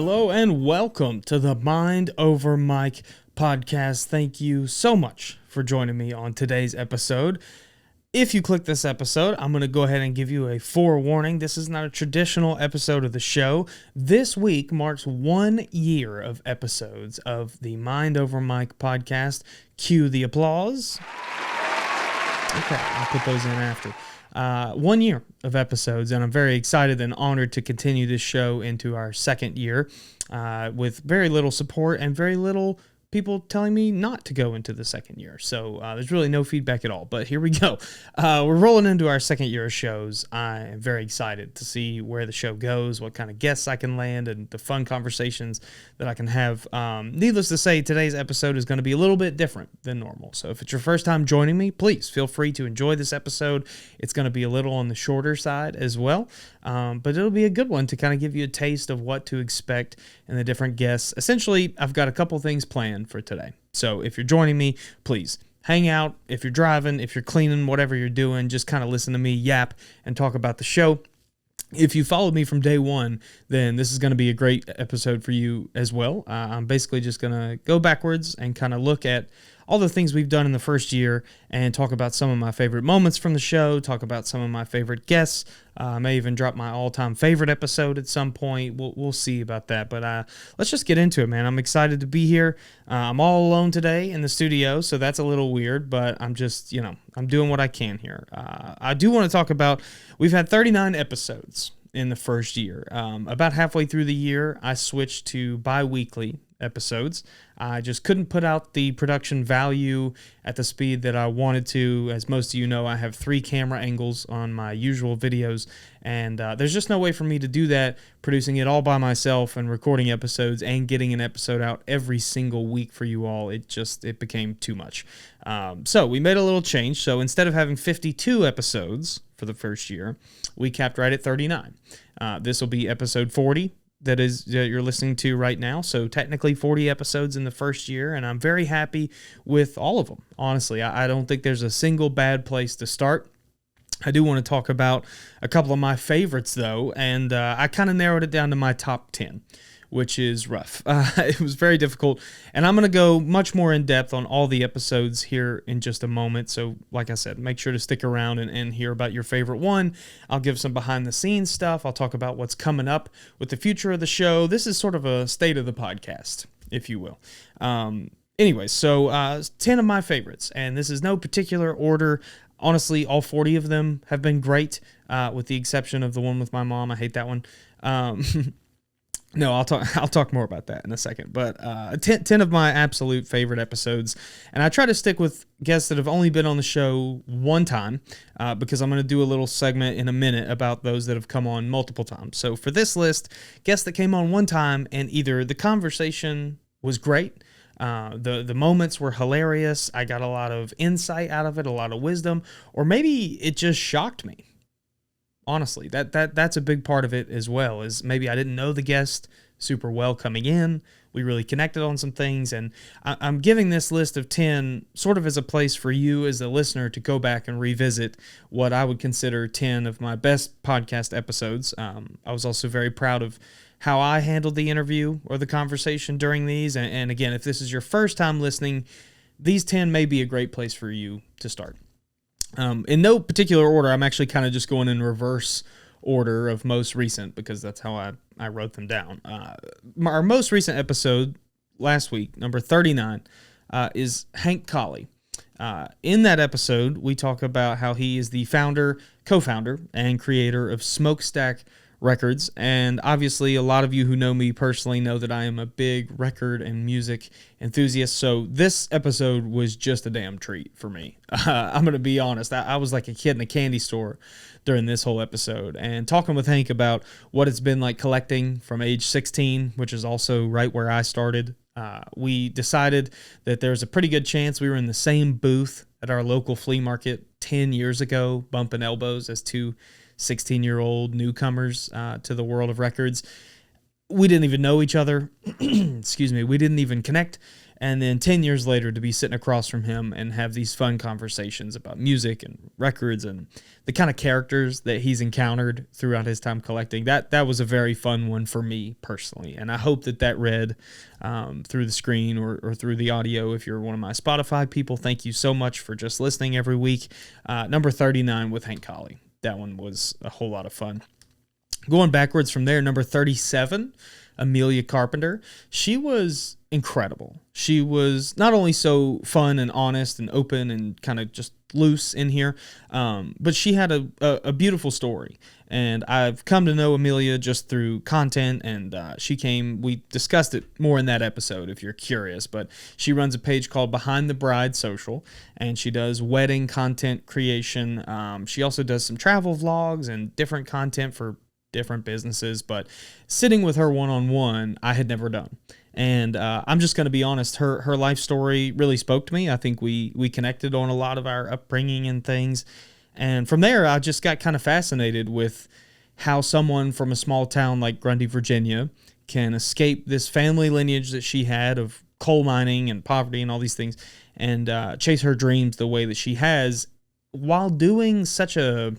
Hello and welcome to the Mind Over Mike podcast. Thank you so much for joining me on today's episode. If you click this episode, I'm going to go ahead and give you a forewarning. This is not a traditional episode of the show. This week marks 1 year of episodes of the Mind Over Mike podcast. Cue the applause. Okay, I'll put those in after. 1 year of episodes, and I'm very excited and honored to continue this show into our second year with very little support and very little people telling me not to go into the second year. So there's really no feedback at all, but here we go. We're rolling into our second year of shows. I am very excited to see where the show goes, what kind of guests I can land, and the fun conversations that I can have. Needless to say, today's episode is going to be a little bit different than normal. So if it's your first time joining me, please feel free to enjoy this episode. It's going to be a little on the shorter side as well, but it'll be a good one to kind of give you a taste of what to expect and the different guests. Essentially, I've got a couple things planned for today. So if you're joining me, please hang out. If you're driving, if you're cleaning, whatever you're doing, just kind of listen to me yap and talk about the show. If you followed me from day one, then this is going to be a great episode for you as well. I'm basically just going to go backwards and kind of look at all the things we've done in the first year and talk about some of my favorite moments from the show, talk about some of my favorite guests. I may even drop my all-time favorite episode at some point. We'll see about that. But let's just get into it, man. I'm excited to be here. I'm all alone today in the studio, so that's a little weird, but I'm just, I'm doing what I can here. I do want to talk about, we've had 39 episodes in the first year. About halfway through the year, I switched to bi-weekly episodes. I just couldn't put out the production value at the speed that I wanted to. As most of you know, I have 3 camera angles on my usual videos, and there's just no way for me to do that, producing it all by myself and recording episodes and getting an episode out every single week for you all. It became too much. So we made a little change. So instead of having 52 episodes for the first year, we capped right at 39. This will be episode 40. That you're listening to right now. So technically 40 episodes in the first year, and I'm very happy with all of them. Honestly, I don't think there's a single bad place to start. I do want to talk about a couple of my favorites, though, and I kind of narrowed it down to my top 10, which is rough. It was very difficult, and I'm going to go much more in depth on all the episodes here in just a moment. So like I said, make sure to stick around and hear about your favorite one. I'll give some behind the scenes stuff. I'll talk about what's coming up with the future of the show. This is sort of a state of the podcast, if you will. Anyways, so 10 of my favorites, and this is no particular order. Honestly, all 40 of them have been great, with the exception of the one with my mom. I hate that one. No, I'll talk more about that in a second. But 10 of my absolute favorite episodes, and I try to stick with guests that have only been on the show one time, because I'm going to do a little segment in a minute about those that have come on multiple times. So for this list, guests that came on one time and either the conversation was great, the moments were hilarious, I got a lot of insight out of it, a lot of wisdom, or maybe it just shocked me. Honestly, that's a big part of it as well, is maybe I didn't know the guest super well coming in. We really connected on some things, and I'm giving this list of 10 sort of as a place for you as a listener to go back and revisit what I would consider 10 of my best podcast episodes. I was also very proud of how I handled the interview or the conversation during these, and again, if this is your first time listening, these 10 may be a great place for you to start. In no particular order, I'm actually kind of just going in reverse order of most recent, because that's how I wrote them down. Our most recent episode last week, number 39, is Hank Colley. In that episode, we talk about how he is the co-founder, and creator of Smokestack Records, and obviously a lot of you who know me personally know that I am a big record and music enthusiast, so this episode was just a damn treat for me. I'm going to be honest, I was like a kid in a candy store during this whole episode, and talking with Hank about what it's been like collecting from age 16, which is also right where I started. We decided that there's a pretty good chance we were in the same booth at our local flea market 10 years ago, bumping elbows as two 16-year-old newcomers to the world of records. We didn't even know each other. Excuse me. We didn't even connect. and then 10 years later to be sitting across from him and have these fun conversations about music and records and the kind of characters that he's encountered throughout his time collecting. That was a very fun one for me personally, and I hope that read through the screen or through the audio. If you're one of my Spotify people, thank you so much for just listening every week. Number 39 with Hank Colley. That one was a whole lot of fun. Going backwards from there, number 37, Amelia Carpenter. She was incredible. She was not only so fun and honest and open and kind of just loose in here, but she had a beautiful story. And I've come to know Amelia just through content, and we discussed it more in that episode if you're curious, but she runs a page called Behind the Bride Social, and she does wedding content creation. She also does some travel vlogs and different content for different businesses, but sitting with her one-on-one, I had never done. And I'm just going to be honest, her life story really spoke to me. I think we connected on a lot of our upbringing and things. And from there, I just got kind of fascinated with how someone from a small town like Grundy, Virginia, can escape this family lineage that she had of coal mining and poverty and all these things, and chase her dreams the way that she has, while doing such a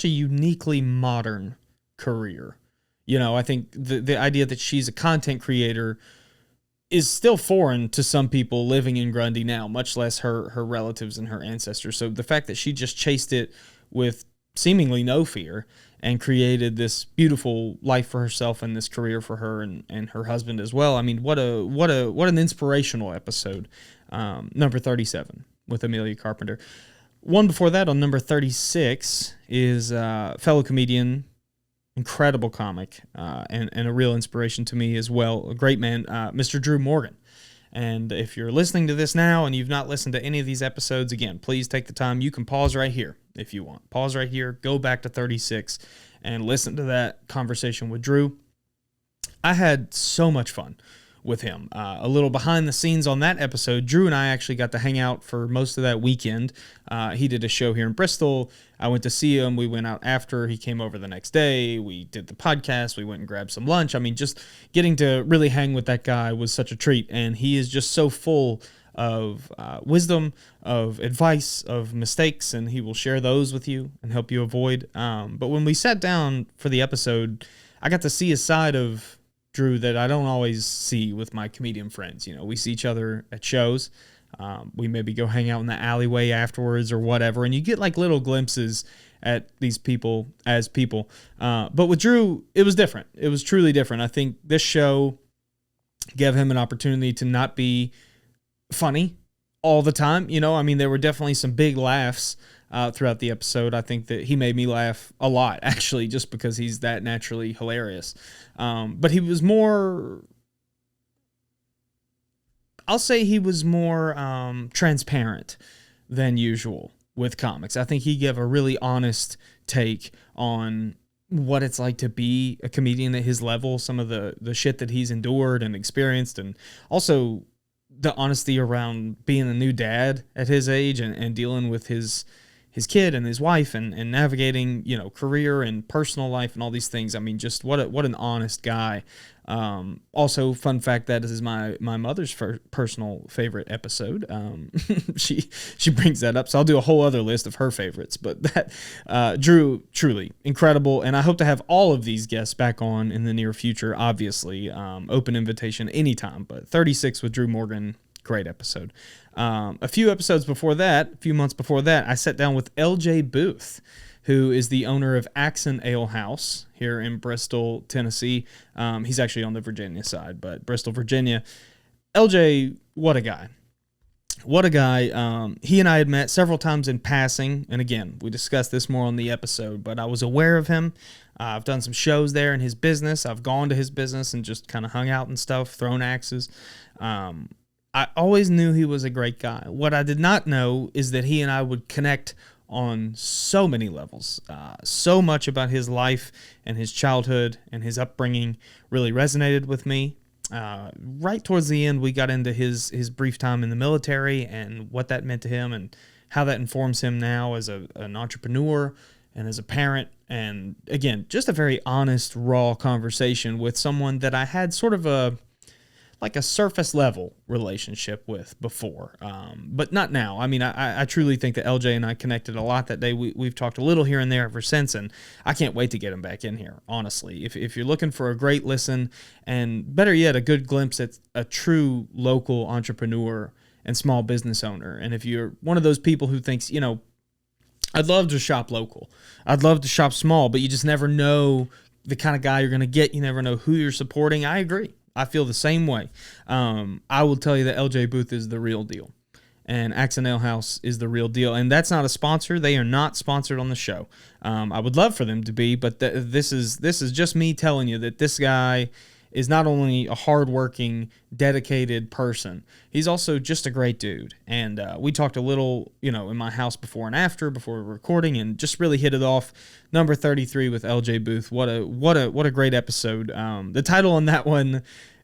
uniquely modern career. You know, I think the idea that she's a content creator is still foreign to some people living in Grundy now, much less her relatives and her ancestors. So the fact that she just chased it with seemingly no fear and created this beautiful life for herself and this career for her and her husband as well. I mean, what an inspirational episode. Number 37 with Amelia Carpenter. One before that, on number 36, is fellow comedian, incredible comic, and a real inspiration to me as well. A great man, Mr. Drew Morgan. And if you're listening to this now and you've not listened to any of these episodes, again, please take the time. You can pause right here if you want. Pause right here, go back to 36, and listen to that conversation with Drew. I had so much fun with him. A little behind the scenes on that episode, Drew and I actually got to hang out for most of that weekend. He did a show here in Bristol. I went to see him. We went out after. He came over the next day. We did the podcast. We went and grabbed some lunch. I mean, just getting to really hang with that guy was such a treat. And he is just so full of wisdom, of advice, of mistakes, and he will share those with you and help you avoid. But when we sat down for the episode, I got to see a side of Drew that I don't always see with my comedian friends. You know, we see each other at shows. We maybe go hang out in the alleyway afterwards or whatever, and you get like little glimpses at these people as people. But with Drew, it was different. It was truly different. I think this show gave him an opportunity to not be funny all the time. You know, I mean, there were definitely some big laughs throughout the episode. I think that he made me laugh a lot, actually, just because he's that naturally hilarious. But he was more, I'll say he was more transparent than usual with comics. I think he gave a really honest take on what it's like to be a comedian at his level, some of the shit that he's endured and experienced, and also the honesty around being a new dad at his age and dealing with his kid and his wife and navigating, you know, career and personal life and all these things. I mean, just what an honest guy. Also, fun fact, that is my mother's personal favorite episode. She brings that up, so I'll do a whole other list of her favorites. But that Drew, truly incredible, and I hope to have all of these guests back on in the near future. Obviously, open invitation anytime. But 36 with Drew Morgan, great episode. A few months before that, I sat down with L.J. Booth, who is the owner of Axon Ale House here in Bristol, Tennessee. He's actually on the Virginia side, but Bristol, Virginia. LJ, what a guy. What a guy. He and I had met several times in passing, and again, we discussed this more on the episode, but I was aware of him. I've done some shows there in his business. I've gone to his business and just kind of hung out and stuff, thrown axes. I always knew he was a great guy. What I did not know is that he and I would connect on so many levels. So much about his life and his childhood and his upbringing really resonated with me. Right towards the end, we got into his brief time in the military and what that meant to him and how that informs him now as an entrepreneur and as a parent. And again, just a very honest, raw conversation with someone that I had sort of like a surface level relationship with before, but not now. I mean, I truly think that LJ and I connected a lot that day. We've talked a little here and there ever since, and I can't wait to get him back in here, honestly. If you're looking for a great listen, and better yet, a good glimpse at a true local entrepreneur and small business owner, and if you're one of those people who thinks, I'd love to shop local, I'd love to shop small, but you just never know the kind of guy you're going to get. You never know who you're supporting. I agree. I feel the same way. I will tell you that LJ Booth is the real deal, and Axe and Ale House is the real deal. And that's not a sponsor. They are not sponsored on the show. I would love for them to be, but this is just me telling you that this guy is not only a hardworking, dedicated person, he's also just a great dude. And we talked a little, in my house before and after, before we were recording, and just really hit it off. Number 33 with LJ Booth. What a great episode. The title on that one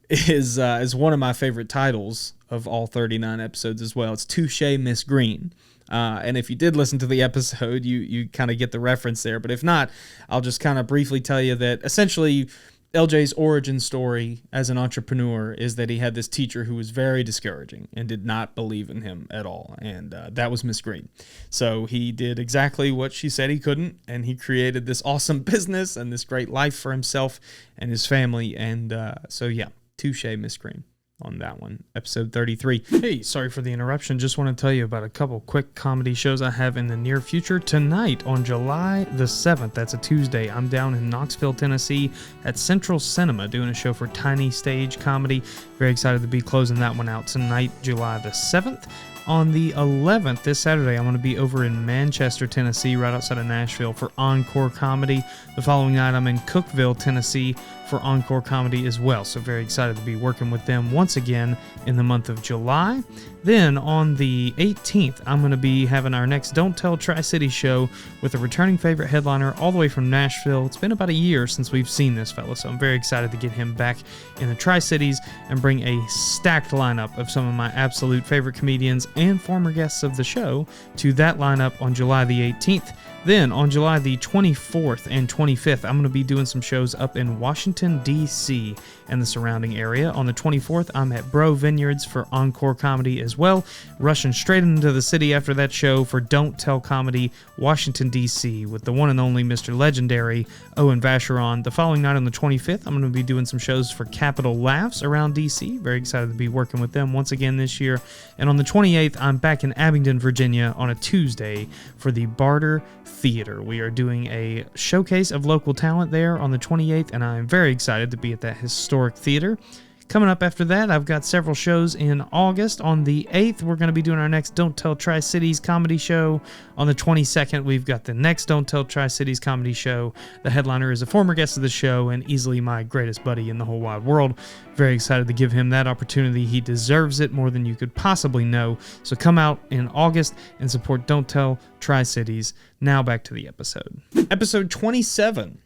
is one of my favorite titles of all 39 episodes as well. It's Touche Miss Green. And if you did listen to the episode, you kind of get the reference there. But if not, I'll just kind of briefly tell you that essentially LJ's origin story as an entrepreneur is that he had this teacher who was very discouraging and did not believe in him at all, and that was Miss Green. So he did exactly what she said he couldn't, and he created this awesome business and this great life for himself and his family, and so yeah, touche Miss Green on that one, episode 33. Hey, sorry for the interruption. Just want to tell you about a couple quick comedy shows I have in the near future. Tonight, on July the 7th, that's a Tuesday, I'm down in Knoxville, Tennessee at Central Cinema doing a show for Tiny Stage Comedy. Very excited to be closing that one out tonight, July the 7th. On the 11th, this Saturday, I'm going to be over in Manchester, Tennessee, right outside of Nashville for Encore Comedy. The following night, I'm in Cookeville, Tennessee for Encore Comedy as well. So very excited to be working with them once again in the month of July. Then on the 18th, I'm going to be having our next Don't Tell Tri-City show with a returning favorite headliner all the way from Nashville. It's been about a year since we've seen this fella, so I'm very excited to get him back in the Tri-Cities and bring a stacked lineup of some of my absolute favorite comedians and former guests of the show to that lineup on July the 18th. Then, on July the 24th and 25th, I'm going to be doing some shows up in Washington, D.C. and the surrounding area. On the 24th, I'm at Bro Vineyards for Encore Comedy as well. Rushing straight into the city after that show for Don't Tell Comedy, Washington, D.C. with the one and only Mr. Legendary, Owen Vacheron. The following night on the 25th, I'm going to be doing some shows for Capital Laughs around D.C. Very excited to be working with them once again this year. And on the 28th, I'm back in Abingdon, Virginia on a Tuesday for the Barter Theater. We are doing a showcase of local talent there on the 28th, and I'm very excited to be at that historic theater. Coming up after that, I've got several shows in August. On the 8th, we're going to be doing our next Don't Tell Tri-Cities comedy show. On the 22nd, we've got the next Don't Tell Tri-Cities comedy show. The headliner is a former guest of the show and easily my greatest buddy in the whole wide world. Very excited to give him that opportunity. He deserves it more than you could possibly know. So come out in August and support Don't Tell Tri-Cities. Now back to the episode. Episode 27.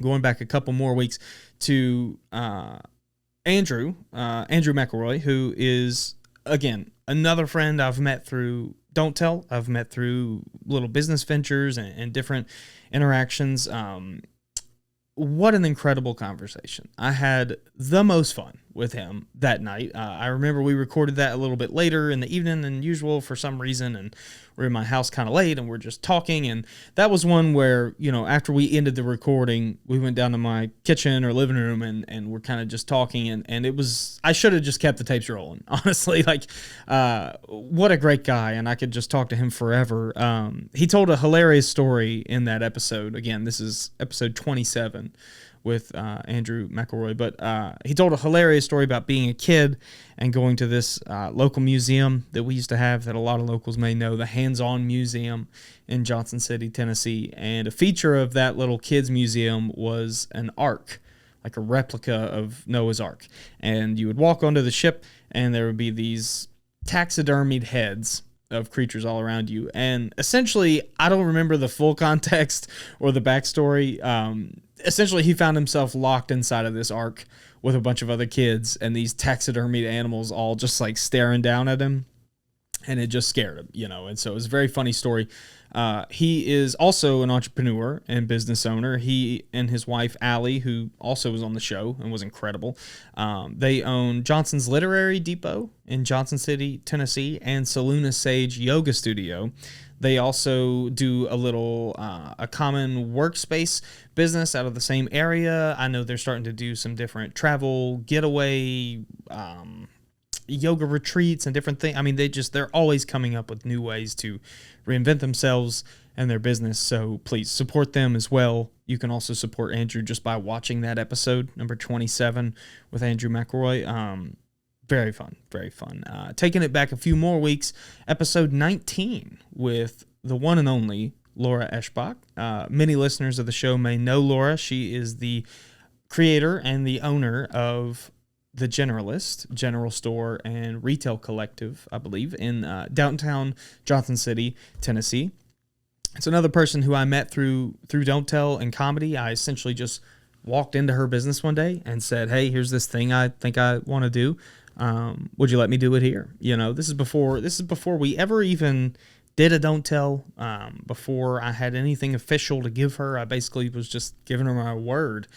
Going back a couple more weeks to Andrew McElroy, who is, again, another friend I've met through Don't Tell. I've met through little business ventures and different interactions. What an incredible conversation. I had the most fun with him that night. I remember we recorded that a little bit later in the evening than usual for some reason, and we're in my house kind of late, and we're just talking, and that was one where, after we ended the recording, we went down to my kitchen or living room, and we're kind of just talking, and it was, I should have just kept the tapes rolling, honestly. What a great guy, and I could just talk to him forever. He told a hilarious story in that episode. Again, this is episode 27 with Andrew McElroy, but he told a hilarious story about being a kid and going to this local museum that we used to have that a lot of locals may know, the Hands-On Museum in Johnson City, Tennessee. And a feature of that little kids museum was an ark, like a replica of Noah's Ark. And you would walk onto the ship, and there would be these taxidermied heads of creatures all around you. And essentially, I don't remember the full context or the backstory. Essentially, he found himself locked inside of this ark with a bunch of other kids and these taxidermied animals all just like staring down at him. and it just scared him, and so it was a very funny story. He is also an entrepreneur and business owner. He and his wife, Allie, who also was on the show and was incredible, they own Johnson's Literary Depot in Johnson City, Tennessee, and Saluna Sage Yoga Studio. They also do a common workspace business out of the same area. I know they're starting to do some different travel getaway yoga retreats and different things. I mean, they're always coming up with new ways to reinvent themselves and their business. So please support them as well. You can also support Andrew just by watching that episode, number 27 with Andrew McElroy. Very fun, very fun. Taking it back a few more weeks, episode 19 with the one and only Laura Eschbach. Many listeners of the show may know Laura. She is the creator and the owner of The Generalist, general store and retail collective, I believe, in downtown Johnson City, Tennessee. It's another person who I met through Don't Tell and comedy. I essentially just walked into her business one day and said, "Hey, here's this thing I think I want to do. Would you let me do it here?" This is before we ever even did a Don't Tell. Before I had anything official to give her, I basically was just giving her my word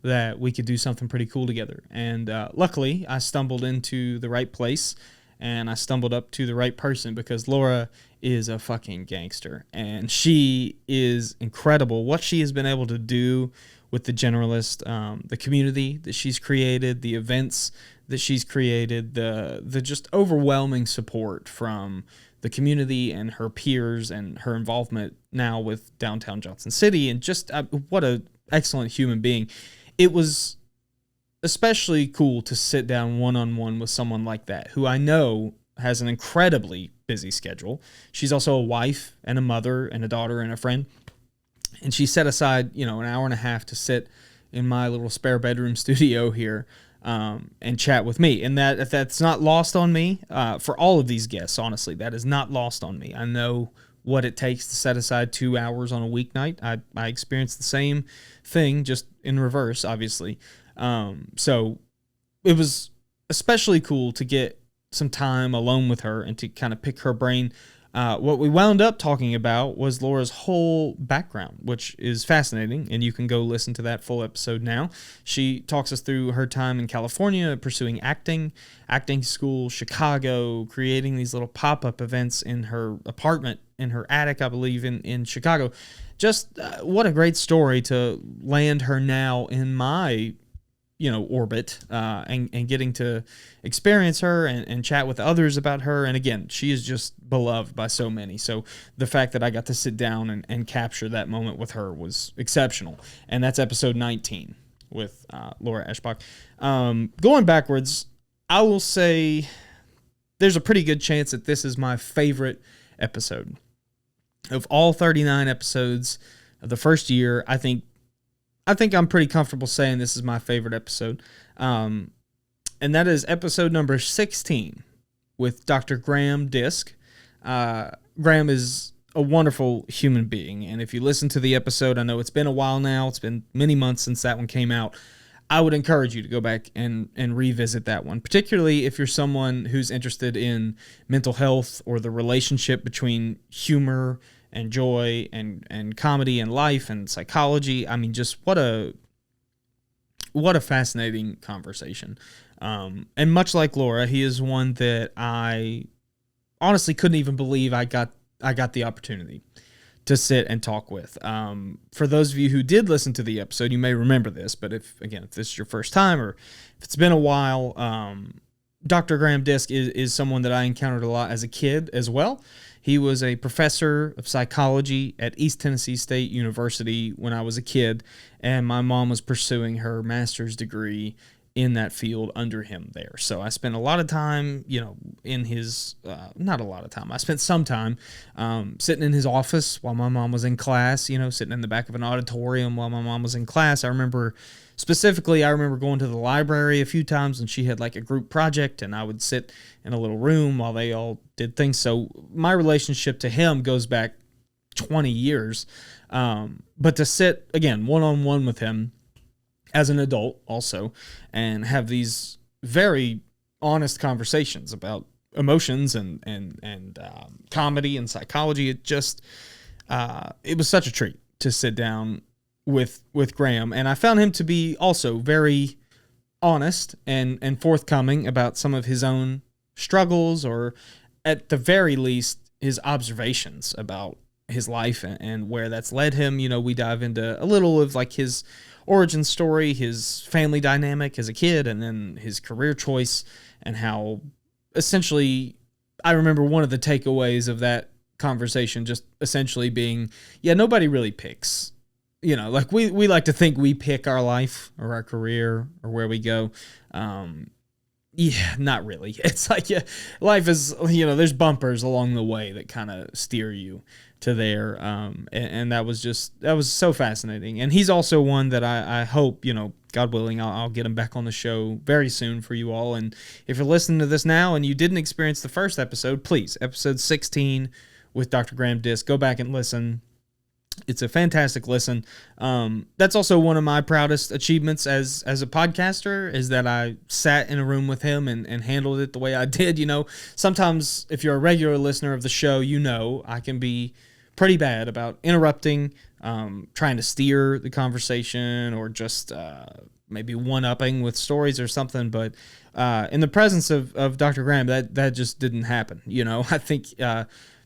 that we could do something pretty cool together. And luckily, I stumbled into the right place, and I stumbled up to the right person, because Laura is a fucking gangster, and she is incredible. What she has been able to do with The Generalist, the community that she's created, the events that she's created, the just overwhelming support from the community and her peers, and her involvement now with downtown Johnson City, and just what a excellent human being. It was especially cool to sit down one-on-one with someone like that, who I know has an incredibly busy schedule. She's also a wife and a mother and a daughter and a friend. And she set aside, an hour and a half to sit in my little spare bedroom studio here and chat with me. And that's not lost on me for all of these guests, honestly. That is not lost on me. I know what it takes to set aside 2 hours on a weeknight. I experienced the same thing, just in reverse, obviously. So it was especially cool to get some time alone with her and to kind of pick her brain. What we wound up talking about was Laura's whole background, which is fascinating, and you can go listen to that full episode now. She talks us through her time in California, pursuing acting school, Chicago, creating these little pop-up events in her apartment, in her attic, I believe, in Chicago. Just what a great story to land her now in my orbit, and getting to experience her and chat with others about her. And again, she is just beloved by so many. So the fact that I got to sit down and capture that moment with her was exceptional. And that's episode 19 with Laura Eschbach. Going backwards, I will say there's a pretty good chance that this is my favorite episode. Of all 39 episodes of the first year, I think I'm pretty comfortable saying this is my favorite episode. And that is episode number 16 with Dr. Graham Disk. Graham is a wonderful human being. And if you listen to the episode, I know it's been a while now. It's been many months since that one came out. I would encourage you to go back and revisit that one, particularly if you're someone who's interested in mental health or the relationship between humor and joy and comedy and life and psychology. I mean, just what a fascinating conversation. And much like Laura, he is one that I honestly couldn't even believe I got the opportunity to sit and talk with. For those of you who did listen to the episode, you may remember this, but if this is your first time or if it's been a while, Dr. Graham Disk is someone that I encountered a lot as a kid as well. He was a professor of psychology at East Tennessee State University when I was a kid, and my mom was pursuing her master's degree in that field under him there. So I spent a lot of time, in his, not a lot of time, I spent some time sitting in his office while my mom was in class, sitting in the back of an auditorium while my mom was in class. I remember going to the library a few times, and she had like a group project, and I would sit in a little room while they all did things. So my relationship to him goes back 20 years. But to sit, again, one-on-one with him as an adult also, and have these very honest conversations about emotions and comedy and psychology. It was such a treat to sit down with Graham, and I found him to be also very honest and forthcoming about some of his own struggles, or at the very least his observations about his life and where that's led him. You know, we dive into a little of like his origin story, his family dynamic as a kid, and then his career choice, and how essentially I remember one of the takeaways of that conversation just essentially being, yeah, nobody really picks. You know, like we like to think we pick our life or our career or where we go. Yeah, not really. It's like, yeah, life is, you know, there's bumpers along the way that kind of steer you to there. And that was so fascinating. And he's also one that I hope, you know, God willing, I'll get him back on the show very soon for you all. And if you're listening to this now and you didn't experience the first episode, please, episode 16 with Dr. Graham Disk, go back and listen. It's a fantastic listen. That's also one of my proudest achievements as a podcaster, is that I sat in a room with him and handled it the way I did. You know, sometimes if you're a regular listener of the show, you know I can be pretty bad about interrupting, trying to steer the conversation, or just maybe one-upping with stories or something. But in the presence of Dr. Graham, that just didn't happen. You know, I think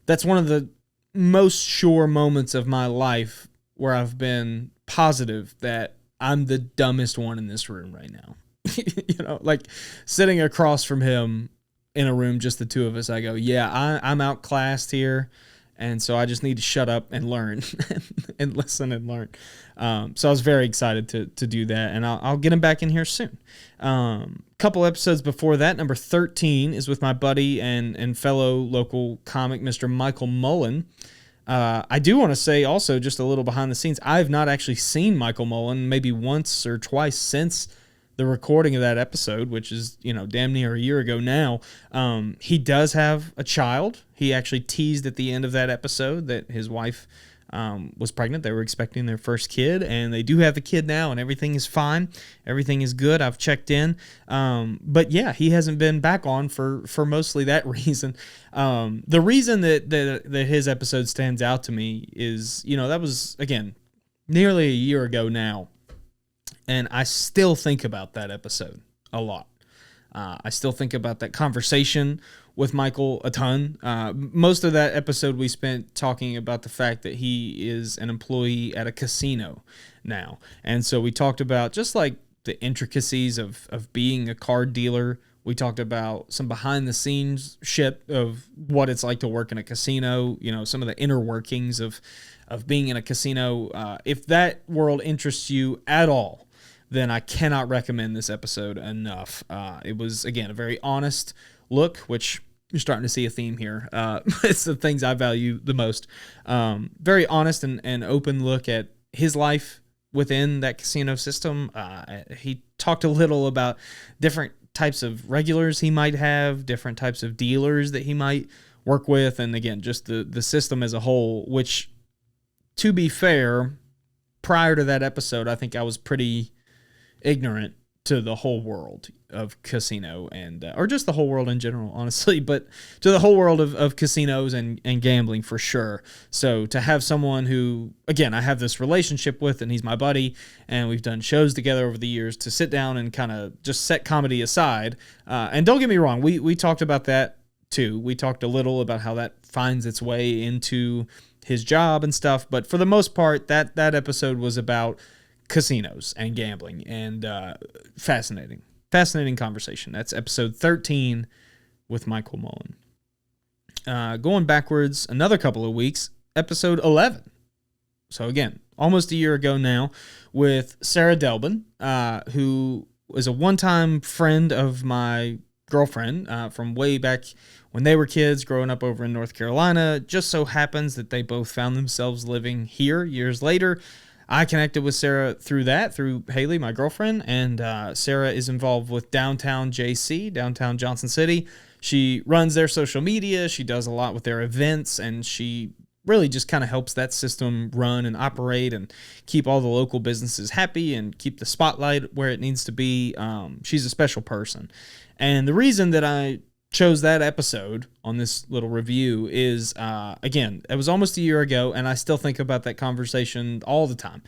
that's one of the most sure moments of my life where I've been positive that I'm the dumbest one in this room right now. You know, like sitting across from him in a room, just the two of us, I go, yeah, I'm outclassed here. And so I just need to shut up and learn and listen and learn. So I was very excited to do that, and I'll get him back in here soon. Couple episodes before that, number 13 is with my buddy and fellow local comic, Mr. Michael Mullen. I do want to say also, just a little behind the scenes, I've not actually seen Michael Mullen maybe once or twice since the recording of that episode, which is, you know, damn near a year ago now. He does have a child. He actually teased at the end of that episode that his wife was pregnant. They were expecting their first kid, and they do have the kid now, and everything is fine. Everything is good. I've checked in. But yeah, he hasn't been back on for mostly that reason. The reason that his episode stands out to me is, you know, that was, again, nearly a year ago now. And I still think about that episode a lot. I still think about that conversation with Michael a ton. Most of that episode we spent talking about the fact that he is an employee at a casino now. And so we talked about just like the intricacies of being a card dealer. We talked about some behind the scenes shit of what it's like to work in a casino, you know, some of the inner workings of being in a casino. If that world interests you at all, then I cannot recommend this episode enough. It was, again, a very honest look, which you're starting to see a theme here. It's the things I value the most. Very honest and open look at his life within that casino system. He talked a little about different types of regulars he might have, different types of dealers that he might work with, and again, just the system as a whole, which, to be fair, prior to that episode, I think I was pretty ignorant to the whole world of casino and or just the whole world in general, honestly, but to the whole world of casinos and gambling for sure. So to have someone who, again, I have this relationship with, and he's my buddy, and we've done shows together over the years, to sit down and kind of just set comedy aside. And don't get me wrong, we talked about that too. We talked a little about how that finds its way into his job and stuff, but for the most part, that episode was about casinos and gambling, and fascinating conversation. That's episode 13 with Michael Mullen. Going backwards another couple of weeks, episode 11. So again, almost a year ago now, with Sarah Delbin, who was a one-time friend of my girlfriend from way back when they were kids growing up over in North Carolina. Just so happens that they both found themselves living here years later. I connected with Sarah through Haley, my girlfriend, and Sarah is involved with Downtown JC, Downtown Johnson City. She runs their social media, she does a lot with their events, and she really just kind of helps that system run and operate and keep all the local businesses happy and keep the spotlight where it needs to be. She's a special person. And the reason that I chose that episode on this little review is, again, it was almost a year ago, and I still think about that conversation all the time.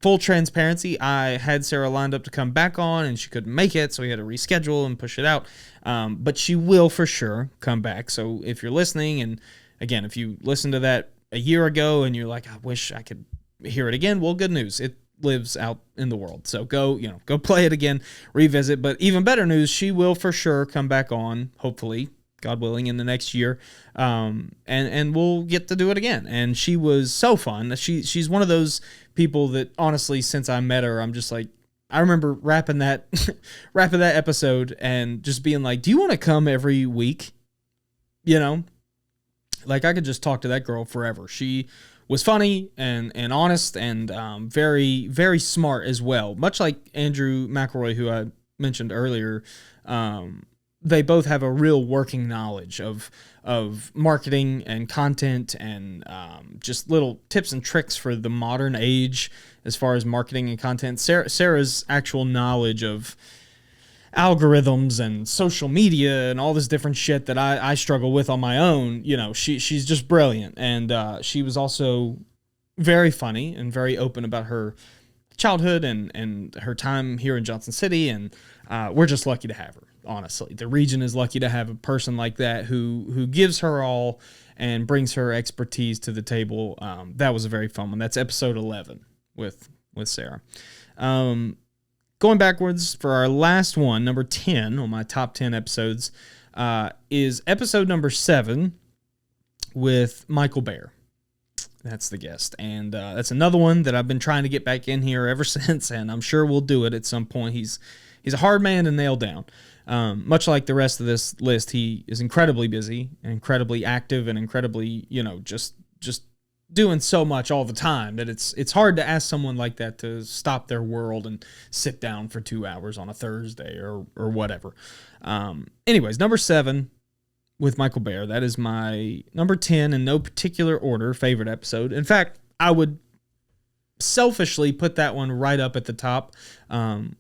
Full transparency, I had Sarah lined up to come back on, and she couldn't make it, so we had to reschedule and push it out. But she will for sure come back. So if you're listening, and again, if you listened to that a year ago and you're like, I wish I could hear it again, well, good news. It lives out in the world. So go play it again, revisit. But even better news, she will for sure come back on, hopefully, God willing, in the next year. And we'll get to do it again. And she was so fun. She's one of those people that, honestly, since I met her, I'm just like, I remember wrapping that episode and just being like, do you want to come every week? Like, I could just talk to that girl forever. She was funny and honest and very, very smart as well. Much like Andrew McElroy, who I mentioned earlier, they both have a real working knowledge of marketing and content and just little tips and tricks for the modern age as far as marketing and content. Sarah's actual knowledge of algorithms and social media and all this different shit that I struggle with on my own, she's just brilliant. And she was also very funny and very open about her childhood and her time here in Johnson City. And we're just lucky to have her, honestly. The region is lucky to have a person like that who gives her all and brings her expertise to the table. That was a very fun one. That's episode 11 with Sarah. Going backwards for our last one, number 10 on my top 10 episodes, is episode number 7 with Michael Baer. That's the guest. And that's another one that I've been trying to get back in here ever since, and I'm sure we'll do it at some point. He's a hard man to nail down. Much like the rest of this list, he is incredibly busy and incredibly active and incredibly, just doing so much all the time that it's hard to ask someone like that to stop their world and sit down for 2 hours on a Thursday or whatever. Anyways, number 7 with Michael Baer. That is my number 10 in no particular order favorite episode. In fact, I would selfishly put that one right up at the top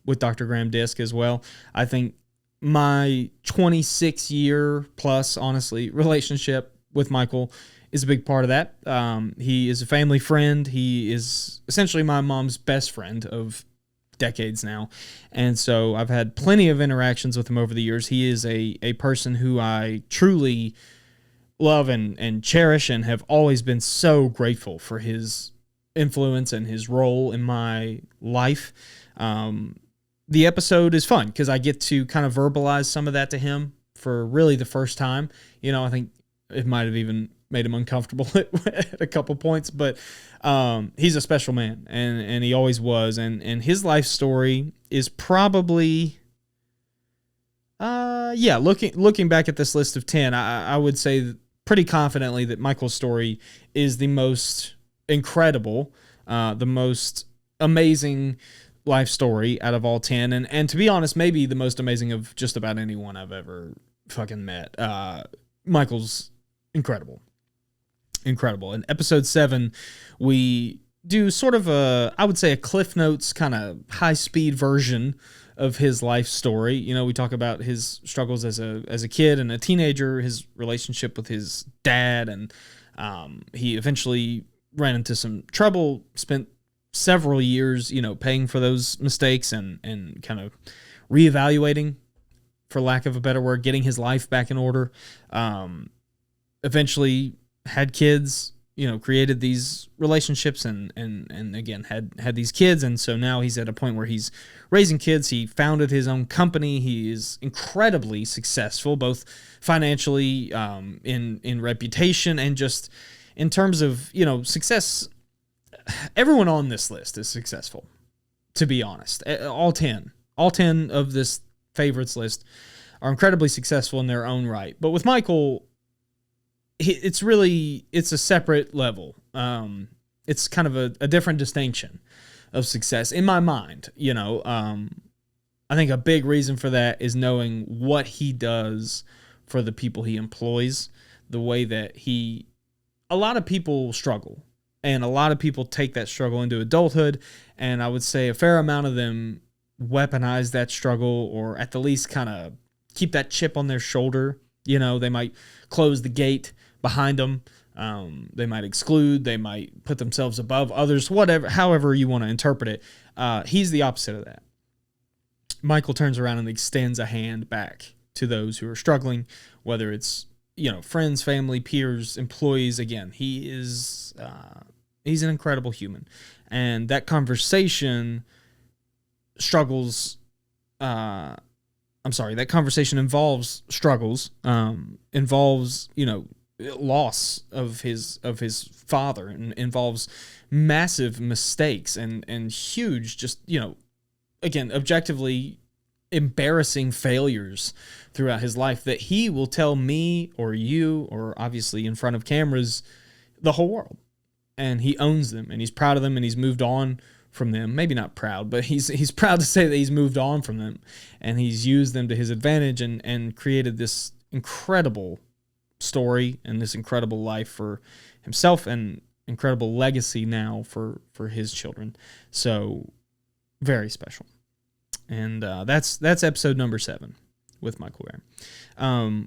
with Dr. Graham Disk as well. I think my 26-year plus, honestly, relationship with Michael is a big part of that. He is a family friend. He is essentially my mom's best friend of decades now. And so I've had plenty of interactions with him over the years. He is a person who I truly love and cherish and have always been so grateful for his influence and his role in my life. The episode is fun because I get to kind of verbalize some of that to him for really the first time. I think it might have even made him uncomfortable at a couple points, but he's a special man, and he always was. And his life story is probably, looking back at this list of 10, I would say pretty confidently that Michael's story is the most incredible, the most amazing life story out of all 10. And to be honest, maybe the most amazing of just about anyone I've ever fucking met. Michael's incredible. In episode 7, we do sort of I would say a Cliff Notes kind of high-speed version of his life story. We talk about his struggles as a kid and a teenager, his relationship with his dad, and he eventually ran into some trouble, spent several years, paying for those mistakes and kind of reevaluating, for lack of a better word, getting his life back in order. Eventually had kids, created these relationships and again had these kids. And so now he's at a point where he's raising kids. He founded his own company. He is incredibly successful, both financially, in reputation, and just in terms of, success. Everyone on this list is successful, to be honest. All 10 of this favorites list are incredibly successful in their own right. But with Michael, it's a separate level. It's kind of a different distinction of success in my mind. I think a big reason for that is knowing what he does for the people he employs, the way that a lot of people struggle, and a lot of people take that struggle into adulthood, and I would say a fair amount of them weaponize that struggle, or at the least kind of keep that chip on their shoulder. You know, they might close the gate behind them. They might exclude. They might put themselves above others, whatever, however you want to interpret it. He's the opposite of that. Michael turns around and extends a hand back to those who are struggling, whether it's, you know, friends, family, peers, employees. Again, he's an incredible human. And that conversation that conversation involves struggles, involves, you know, loss of his father, and involves massive mistakes and huge, just, you know, again, objectively embarrassing failures throughout his life that he will tell me or you, or obviously in front of cameras, the whole world. And he owns them, and he's proud of them, and he's moved on from them. Maybe not proud, but he's proud to say that he's moved on from them, and he's used them to his advantage, and created this incredible story and this incredible life for himself, and incredible legacy now for his children. So very special. And that's episode number 7 with Michael Wear.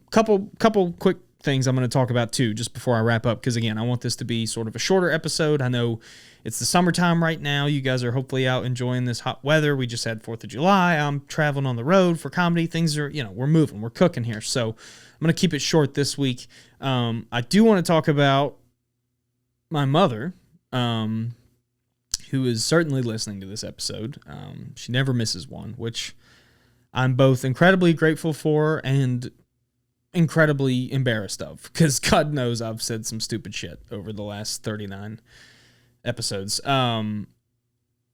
Couple quick things I'm going to talk about too, just before I wrap up, because again, I want this to be sort of a shorter episode. I know it's the summertime right now. You guys are hopefully out enjoying this hot weather. We just had 4th of July. I'm traveling on the road for comedy. Things are, you know, we're moving, we're cooking here. So I'm going to keep it short this week. I do want to talk about my mother, who is certainly listening to this episode. She never misses one, which I'm both incredibly grateful for and incredibly embarrassed of, because God knows I've said some stupid shit over the last 39 episodes. I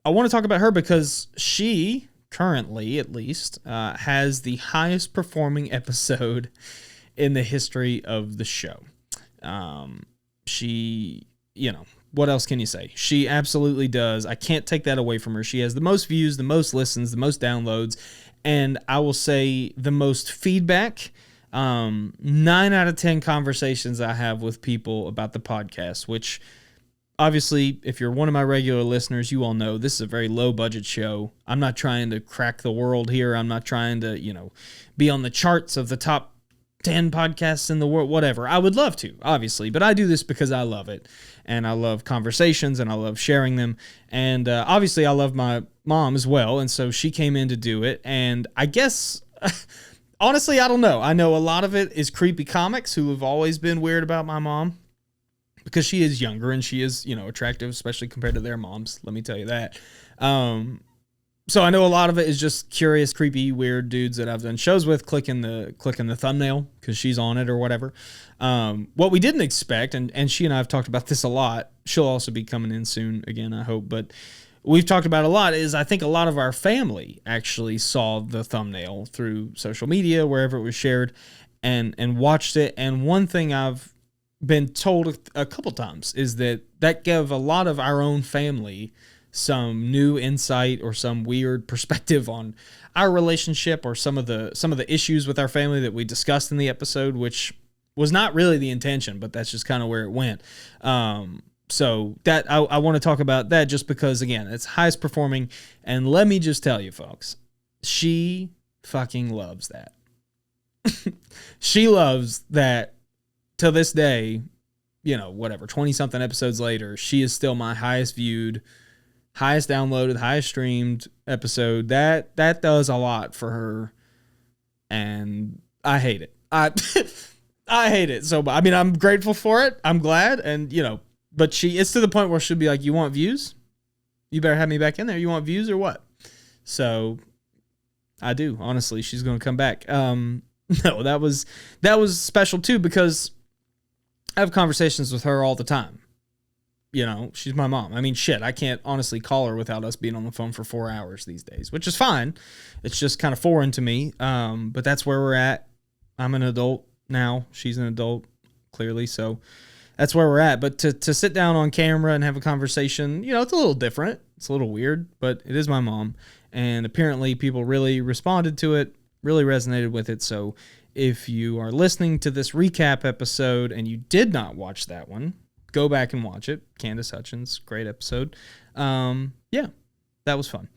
want to talk about her because she currently, at least, has the highest performing episode in the history of the show. She, you know, what else can you say? She absolutely does. I can't take that away from her. She has the most views, the most listens, the most downloads, and I will say the most feedback. 9 out of 10 conversations I have with people about the podcast, which obviously, if you're one of my regular listeners, you all know this is a very low budget show. I'm not trying to crack the world here. I'm not trying to, you know, be on the charts of the top 10 podcasts in the world, whatever. I would love to, obviously, but I do this because I love it, and I love conversations, and I love sharing them, and obviously I love my mom as well, and so she came in to do it, and I guess... Honestly, I don't know. I know a lot of it is creepy comics who have always been weird about my mom, because she is younger and she is, you know, attractive, especially compared to their moms. Let me tell you that. So I know a lot of it is just curious, creepy, weird dudes that I've done shows with clicking the thumbnail because she's on it or whatever. What we didn't expect, and she and I have talked about this a lot. She'll also be coming in soon again, I hope, but we've talked about a lot is I think a lot of our family actually saw the thumbnail through social media, wherever it was shared, and watched it. And one thing I've been told a couple times is that gave a lot of our own family some new insight or some weird perspective on our relationship, or some of the issues with our family that we discussed in the episode, which was not really the intention, but that's just kind of where it went. So that I want to talk about that just because, again, it's highest performing. And let me just tell you, folks, she fucking loves that. She loves that to this day, you know, whatever, 20 something episodes later, she is still my highest viewed, highest downloaded, highest streamed episode. That does a lot for her. And I hate it. I hate it. So, I mean, I'm grateful for it. I'm glad. And, you know, but it's to the point where she'll be like, you want views? You better have me back in there. You want views or what? So I do. Honestly, she's going to come back. No, that was special too, because I have conversations with her all the time. You know, she's my mom. I mean, shit, I can't honestly call her without us being on the phone for 4 hours these days, which is fine. It's just kind of foreign to me. But that's where we're at. I'm an adult now. She's an adult, clearly. So that's where we're at. But to sit down on camera and have a conversation, you know, it's a little different. It's a little weird, but it is my mom. And apparently people really responded to it, really resonated with it. So if you are listening to this recap episode and you did not watch that one, go back and watch it. Candace Hutchins, great episode. Yeah, that was fun.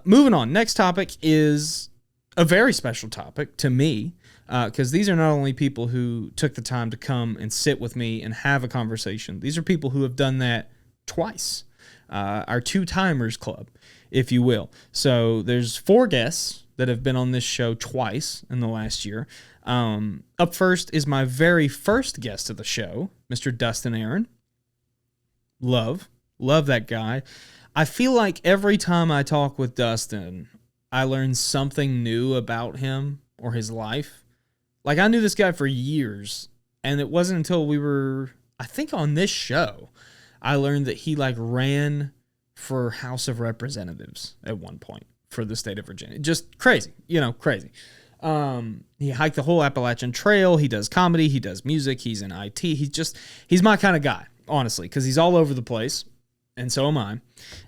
Moving on. Next topic is a very special topic to me, because these are not only people who took the time to come and sit with me and have a conversation. These are people who have done that twice. Our two-timers club, if you will. So there's 4 guests that have been on this show twice in the last year. Up first is my very first guest of the show, Mr. Dustin Aaron. Love that guy. I feel like every time I talk with Dustin, I learn something new about him or his life. Like, I knew this guy for years, and it wasn't until we were, I think, on this show, I learned that he ran for House of Representatives at one point for the state of Virginia. Just crazy, crazy. He hiked the whole Appalachian Trail. He does comedy. He does music. He's in IT. He's my kind of guy, honestly, because he's all over the place. And so am I.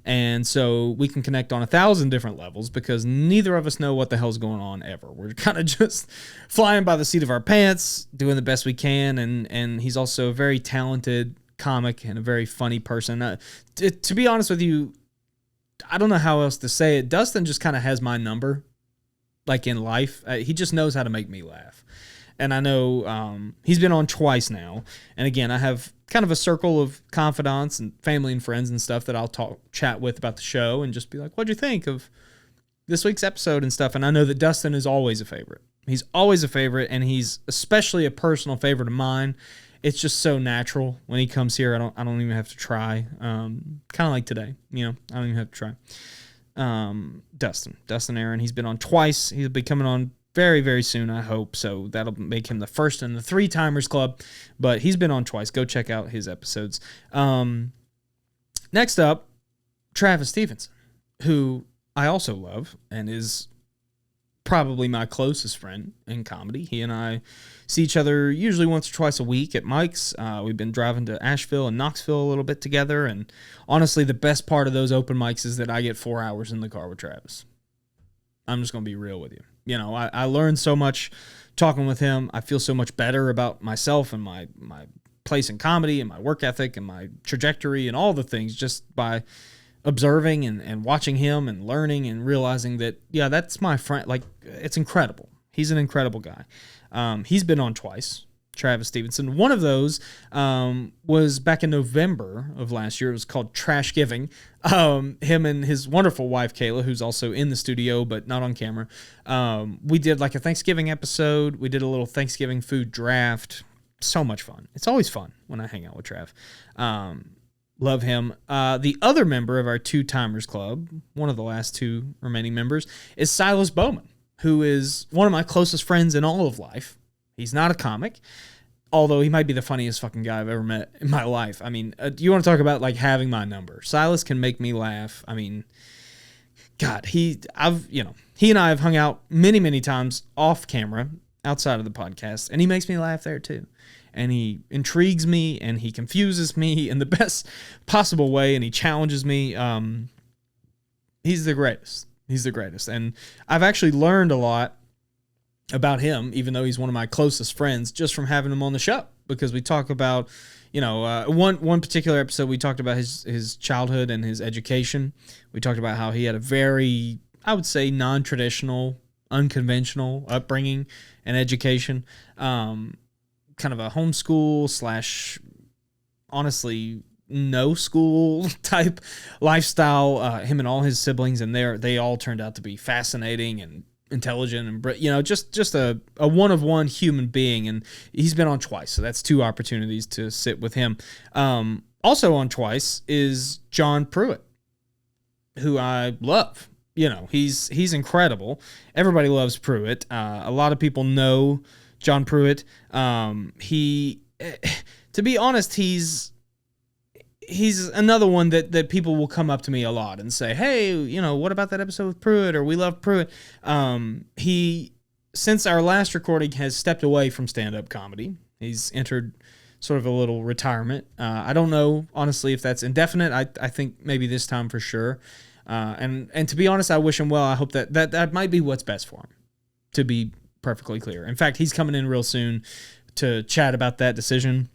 And so we can connect on 1,000 different levels because neither of us know what the hell's going on ever. We're kind of just flying by the seat of our pants, doing the best we can. And he's also a very talented comic and a very funny person. To be honest with you, I don't know how else to say it. Dustin just kind of has my number, like in life. He just knows how to make me laugh. And I know he's been on twice now. And again, I have kind of a circle of confidants and family and friends and stuff that I'll chat with about the show and just be like, what'd you think of this week's episode and stuff? And I know that Dustin is always a favorite. He's always a favorite, and he's especially a personal favorite of mine. It's just so natural when he comes here. I don't even have to try. Kind of like today, I don't even have to try. Dustin Aaron, he's been on twice. He'll be coming on very, very soon, I hope. So that'll make him the first in the 3-timers club. But he's been on twice. Go check out his episodes. Next up, Travis Stevenson, who I also love and is probably my closest friend in comedy. He and I see each other usually once or twice a week at Mike's. We've been driving to Asheville and Knoxville a little bit together. And honestly, the best part of those open mics is that I get 4 hours in the car with Travis. I'm just going to be real with you. I learned so much talking with him. I feel so much better about myself and my place in comedy and my work ethic and my trajectory and all the things just by observing and watching him and learning and realizing that, yeah, that's my friend. Like, it's incredible. He's an incredible guy. He's been on twice, Travis Stevenson. One of those was back in November of last year. It was called Trash Giving. Him and his wonderful wife, Kayla, who's also in the studio but not on camera. We did like a Thanksgiving episode. We did a little Thanksgiving food draft. So much fun. It's always fun when I hang out with Trav. Love him. The other member of our 2-timers club, one of the last 2 remaining members, is Silas Bowman, who is one of my closest friends in all of life. He's not a comic, although he might be the funniest fucking guy I've ever met in my life. I mean, you want to talk about like having my number? Silas can make me laugh. I mean, God, he and I have hung out many, many times off camera outside of the podcast, and he makes me laugh there too. And he intrigues me, and he confuses me in the best possible way, and he challenges me. He's the greatest. He's the greatest. And I've actually learned a lot about him, even though he's one of my closest friends, just from having him on the show, because we talk about, one particular episode, we talked about his childhood and his education. We talked about how he had a very, I would say, non-traditional, unconventional upbringing and education. Kind of a homeschool / honestly no school type lifestyle. Him and all his siblings, and they all turned out to be fascinating and intelligent and just a one-of-one human being. And he's been on twice, so that's 2 opportunities to sit with him. Also on twice is John Pruitt, who I love. He's incredible. Everybody loves Pruitt. A lot of people know John Pruitt. To be honest, he's another one that people will come up to me a lot and say, hey, what about that episode with Pruitt? Or we love Pruitt. He, since our last recording, has stepped away from stand-up comedy. He's entered sort of a little retirement. I don't know, honestly, if that's indefinite. I think maybe this time for sure. And to be honest, I wish him well. I hope that might be what's best for him, to be perfectly clear. In fact, he's coming in real soon to chat about that decision.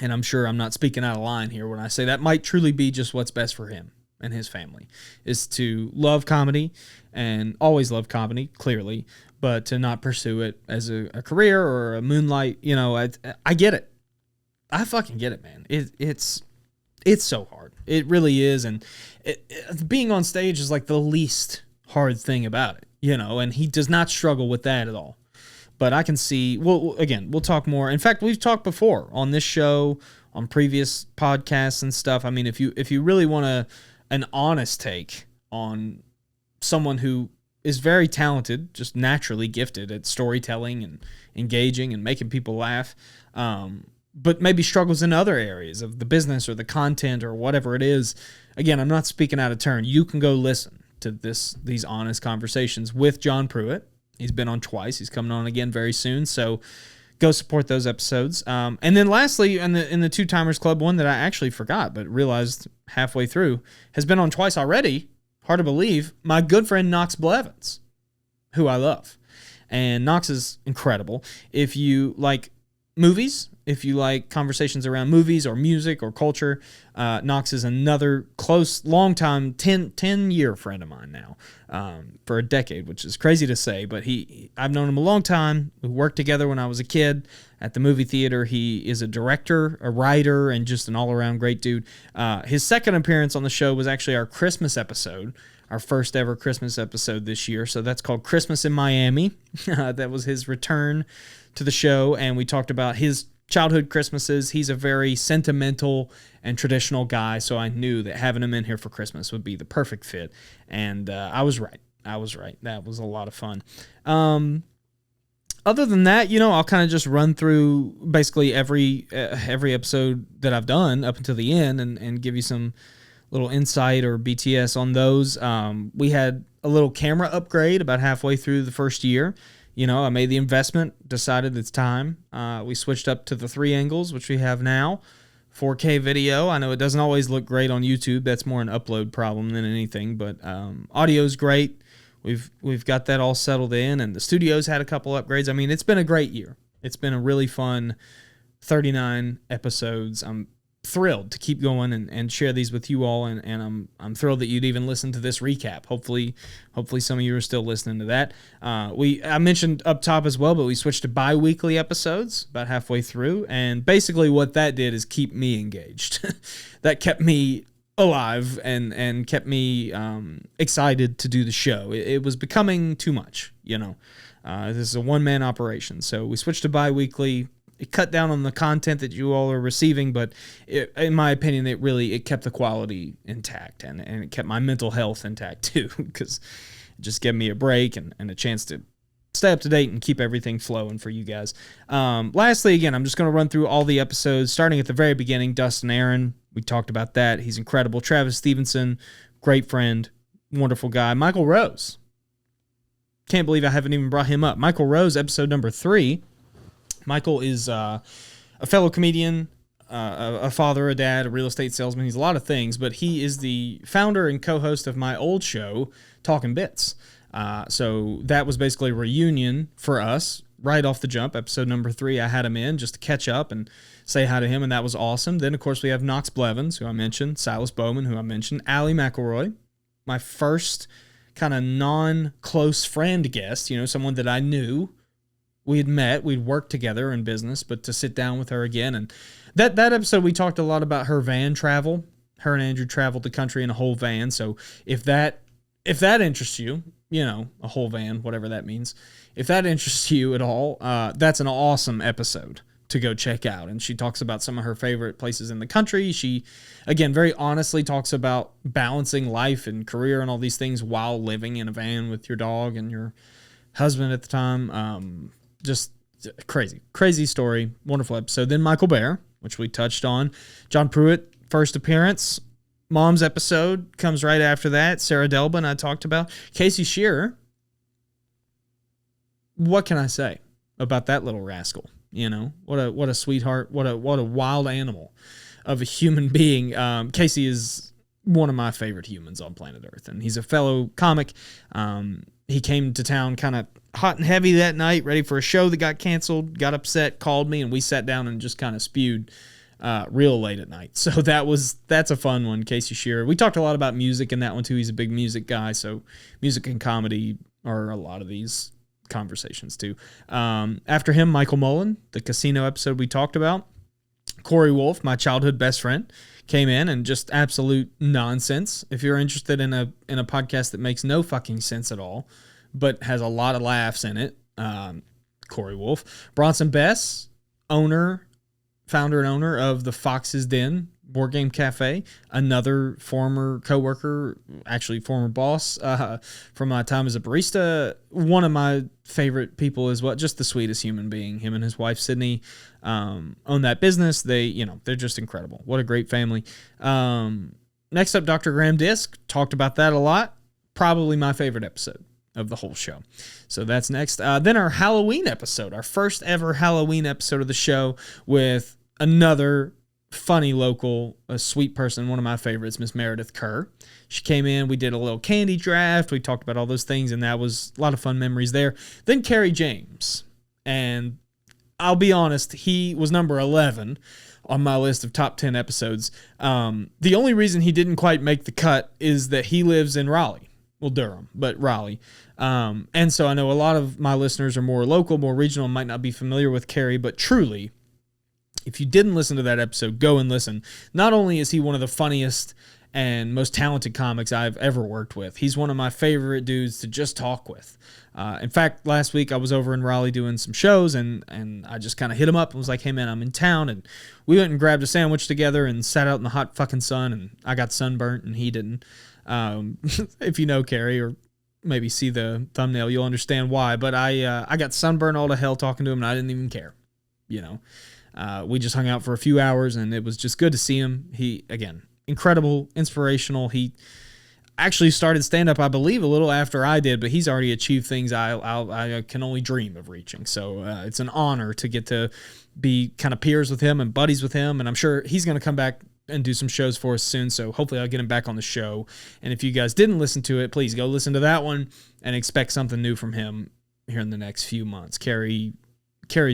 And I'm sure I'm not speaking out of line here when I say that might truly be just what's best for him and his family, is to love comedy and always love comedy, clearly, but to not pursue it as a career or a moonlight. I get it. I fucking get it, man. It's so hard. It really is. And being on stage is like the least hard thing about it, and he does not struggle with that at all. But I can see, well, again, we'll talk more. In fact, we've talked before on this show, on previous podcasts and stuff. I mean, if you really want an honest take on someone who is very talented, just naturally gifted at storytelling and engaging and making people laugh, but maybe struggles in other areas of the business or the content or whatever it is. Again, I'm not speaking out of turn. You can go listen to these honest conversations with John Pruitt. He's been on twice. He's coming on again very soon. So go support those episodes. And then lastly, in the Two Timers Club, one that I actually forgot but realized halfway through, has been on twice already. Hard to believe. My good friend Knox Blevins, who I love. And Knox is incredible. If you like movies, if you like conversations around movies or music or culture, Knox is another close, long-time, 10-year friend of mine now, for a decade, which is crazy to say, but I've known him a long time. We worked together when I was a kid at the movie theater. He is a director, a writer, and just an all-around great dude. His second appearance on the show was actually our Christmas episode, our first ever Christmas episode this year, so that's called Christmas in Miami. That was his return to the show, and we talked about his childhood Christmases. He's a very sentimental and traditional guy, so I knew that having him in here for Christmas would be the perfect fit, and I was right. That was a lot of fun. Other than that, I'll kind of just run through basically every episode that I've done up until the end and give you some little insight or BTS on those. We had a little camera upgrade about halfway through the first year. I made the investment, decided it's time. We switched up to the 3 angles, which we have now. 4K video. I know it doesn't always look great on YouTube. That's more an upload problem than anything, but audio's great. We've got that all settled in, and the studio's had a couple upgrades. I mean, it's been a great year. It's been a really fun 39 episodes. I'm thrilled to keep going and share these with you all, and I'm thrilled that you'd even listen to this recap. Hopefully some of you are still listening to that. I mentioned up top as well, but we switched to bi-weekly episodes about halfway through, and basically what that did is keep me engaged. That kept me alive and kept me excited to do the show. It was becoming too much, This is a one-man operation, so we switched to bi-weekly. It cut down on the content that you all are receiving, but in my opinion, it kept the quality intact, and it kept my mental health intact too, because it just gave me a break and a chance to stay up to date and keep everything flowing for you guys. Lastly, again, I'm just going to run through all the episodes, starting at the very beginning. Dustin Aaron, we talked about that. He's incredible. Travis Stevenson, great friend, wonderful guy. Michael Rose. Can't believe I haven't even brought him up. Michael Rose, episode number 3. Michael is a fellow comedian, a father, a dad, a real estate salesman. He's a lot of things, but he is the founder and co-host of my old show, Talking Bits. So that was basically a reunion for us right off the jump. Episode number 3, I had him in just to catch up and say hi to him, and that was awesome. Then, of course, we have Knox Blevins, who I mentioned, Silas Bowman, who I mentioned, Allie McElroy, my first kind of non-close friend guest, someone that I knew. We had met, we'd worked together in business, but to sit down with her again. And that episode, we talked a lot about her van travel. Her and Andrew traveled the country in a whole van. So if that interests you, a whole van, whatever that means, if that interests you at all, that's an awesome episode to go check out. And she talks about some of her favorite places in the country. She, again, very honestly talks about balancing life and career and all these things while living in a van with your dog and your husband at the time. Just crazy story. Wonderful episode. Then Michael Bear, which we touched on. John Pruitt, first appearance. Mom's episode comes right after that. Sarah Delbin, I talked about. Casey Shearer. What can I say about that little rascal? What a sweetheart. What a wild animal of a human being. Casey is one of my favorite humans on planet Earth, and he's a fellow comic. He came to town kind of hot and heavy that night, ready for a show that got canceled, got upset, called me, and we sat down and just kind of spewed real late at night. So that's a fun one, Casey Shearer. We talked a lot about music in that one too. He's a big music guy, so music and comedy are a lot of these conversations too. After him, Michael Mullen, the casino episode we talked about. Corey Wolf, my childhood best friend, came in and just absolute nonsense. If you're interested in a podcast that makes no fucking sense at all, but has a lot of laughs in it, Corey Wolf. Bronson Bess, founder and owner of the Fox's Den Board Game Cafe, another former coworker, actually former boss from my time as a barista. One of my favorite people as well, just the sweetest human being. Him and his wife Sydney own that business. They're just incredible. What a great family. Next up, Dr. Graham Disk, talked about that a lot. Probably my favorite episode of the whole show. So that's next. Then our Halloween episode, our first ever Halloween episode of the show with another funny local, a sweet person, one of my favorites, Miss Meredith Kerr. She came in, we did a little candy draft, we talked about all those things, and that was a lot of fun memories there. Then Kerry James, and I'll be honest, he was number 11 on my list of top 10 episodes. The only reason he didn't quite make the cut is that he lives in Raleigh. Well, Durham, but Raleigh. And so I know a lot of my listeners are more local, more regional, might not be familiar with Kerry, but truly, if you didn't listen to that episode, go and listen. Not only is he one of the funniest and most talented comics I've ever worked with, he's one of my favorite dudes to just talk with. In fact, last week I was over in Raleigh doing some shows, and I just kind of hit him up and was like, hey man, I'm in town. And we went and grabbed a sandwich together and sat out in the hot fucking sun, and I got sunburnt and he didn't. If you know Kerry or maybe see the thumbnail, you'll understand why. But I got sunburned all to hell talking to him, and I didn't even care. We just hung out for a few hours, and it was just good to see him. He, again, incredible, inspirational. He actually started stand-up, I believe, a little after I did, but he's already achieved things I can only dream of reaching. So it's an honor to get to be kind of peers with him and buddies with him, and I'm sure he's going to come back and do some shows for us soon, so hopefully I'll get him back on the show. And if you guys didn't listen to it, please go listen to that one and expect something new from him here in the next few months. Kerry's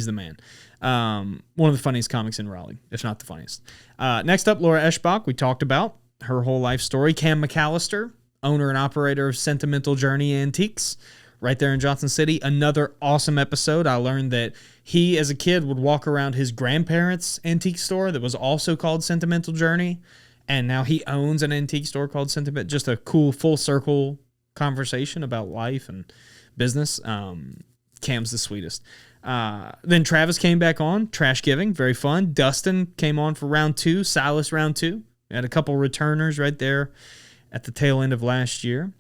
the man. One of the funniest comics in Raleigh, if not the funniest. Next up, Laura Eschbach. We talked about her whole life story. Cam McAllister, owner and operator of Sentimental Journey Antiques, right there in Johnson City. Another awesome episode. I learned that he, as a kid, would walk around his grandparents' antique store that was also called Sentimental Journey, and now he owns an antique store called Sentiment. Just a cool full circle conversation about life and business. Cam's the sweetest. Then Travis came back on, Trash Giving, very fun. Dustin came on for round 2, Silas round 2. We had a couple returners right there at the tail end of last year.